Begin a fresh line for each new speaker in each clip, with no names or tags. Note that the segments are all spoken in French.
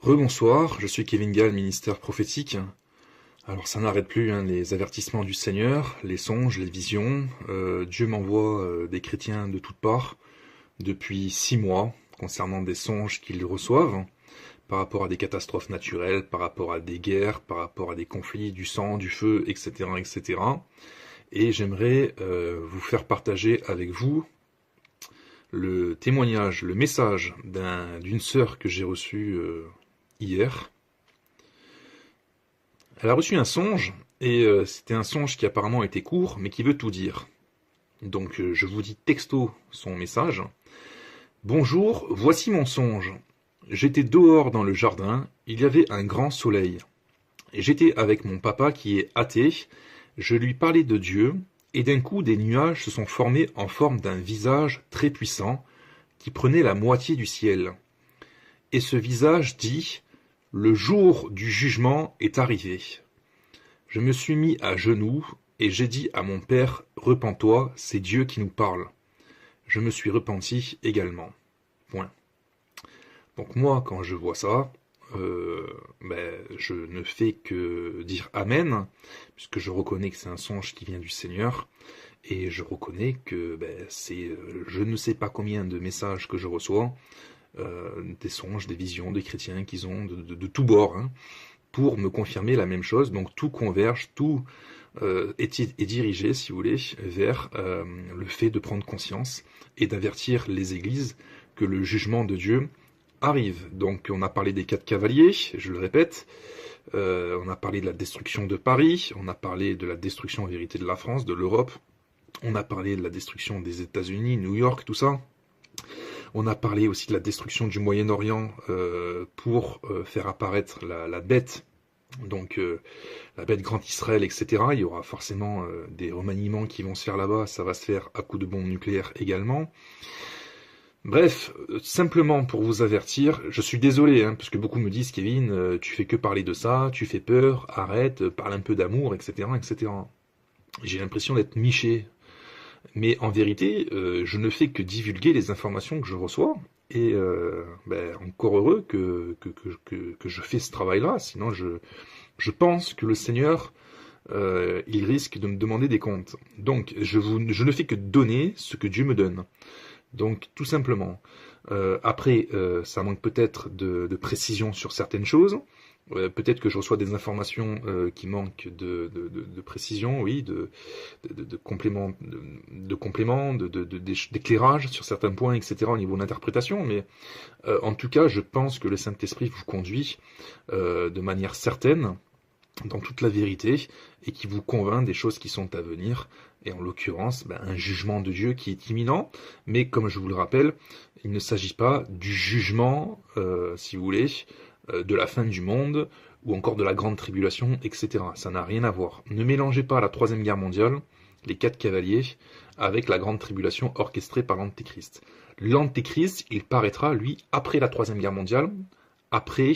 Rebonsoir, je suis Kevin Gall, ministère prophétique. Alors ça n'arrête plus, les avertissements du Seigneur, les songes, les visions. Dieu m'envoie des chrétiens de toutes parts depuis 6 mois concernant des songes qu'ils reçoivent par rapport à des catastrophes naturelles, par rapport à des guerres, par rapport à des conflits, du sang, du feu, etc. etc. Et j'aimerais vous faire partager avec vous le témoignage, le message d'une sœur que j'ai reçue hier. Elle a reçu un songe, et c'était un songe qui apparemment était court, mais qui veut tout dire. Donc je vous dis texto son message. Bonjour, voici mon songe. J'étais dehors dans le jardin, il y avait un grand soleil. J'étais avec mon papa qui est athée, je lui parlais de Dieu, et d'un coup des nuages se sont formés en forme d'un visage très puissant, qui prenait la moitié du ciel. Et ce visage dit « Le jour du jugement est arrivé ». Je me suis mis à genoux et j'ai dit à mon père « Repens-toi, c'est Dieu qui nous parle ». Je me suis repenti également. Point. Donc moi, quand je vois ça, je ne fais que dire Amen, puisque je reconnais que c'est un songe qui vient du Seigneur, et je reconnais que c'est je ne sais pas combien de messages que je reçois, des songes, des visions, des chrétiens qui ont de tous bords, pour me confirmer la même chose. Donc tout converge, tout est dirigé, si vous voulez, vers le fait de prendre conscience et d'avertir les églises que le jugement de Dieu arrive. Donc on a parlé des 4 cavaliers, je le répète, on a parlé de la destruction de Paris, on a parlé de la destruction en vérité de la France, de l'Europe, on a parlé de la destruction des États-Unis, New York, tout ça. On a parlé aussi de la destruction du Moyen-Orient pour faire apparaître la bête, donc la bête Grand Israël, etc. Il y aura forcément des remaniements qui vont se faire là-bas, ça va se faire à coups de bombes nucléaires également. Bref, simplement pour vous avertir, je suis désolé, parce que beaucoup me disent « Kevin, tu fais que parler de ça, tu fais peur, arrête, parle un peu d'amour, etc. etc. » J'ai l'impression d'être miché. Mais en vérité, je ne fais que divulguer les informations que je reçois, et encore heureux que je fais ce travail-là, sinon je pense que le Seigneur, il risque de me demander des comptes. Donc je ne fais que donner ce que Dieu me donne. Donc tout simplement. Après, ça manque peut-être de précision sur certaines choses. Peut-être que je reçois des informations qui manquent de précision, oui, de compléments, d'éclairage sur certains points, etc. au niveau de l'interprétation. Mais en tout cas, je pense que le Saint-Esprit vous conduit de manière certaine dans toute la vérité et qui vous convainc des choses qui sont à venir. Et en l'occurrence, un jugement de Dieu qui est imminent. Mais comme je vous le rappelle, il ne s'agit pas du jugement, si vous voulez, de la fin du monde, ou encore de la grande tribulation, etc. Ça n'a rien à voir. Ne mélangez pas la Troisième Guerre mondiale, les 4 cavaliers, avec la grande tribulation orchestrée par l'Antéchrist. L'Antéchrist, il paraîtra, lui, après la Troisième Guerre mondiale, après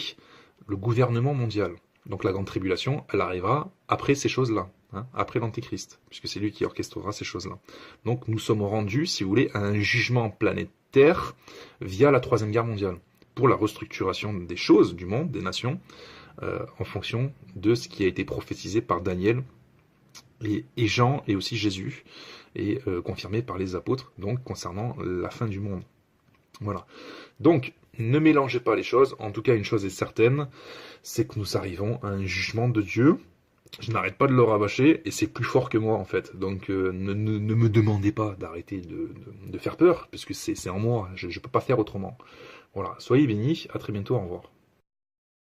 le gouvernement mondial. Donc la grande tribulation, elle arrivera après ces choses-là, après l'Antéchrist, puisque c'est lui qui orchestrera ces choses-là. Donc nous sommes rendus, si vous voulez, à un jugement planétaire via la Troisième Guerre mondiale, pour la restructuration des choses, du monde, des nations, en fonction de ce qui a été prophétisé par Daniel et Jean, et aussi Jésus, et confirmé par les apôtres, donc concernant la fin du monde. Voilà. Donc, ne mélangez pas les choses. En tout cas, une chose est certaine, c'est que nous arrivons à un jugement de Dieu. Je n'arrête pas de le rabâcher, et c'est plus fort que moi, en fait. Donc, ne me demandez pas d'arrêter de faire peur, puisque c'est en moi. Je ne peux pas faire autrement. Voilà, soyez bénis, à très bientôt, au revoir.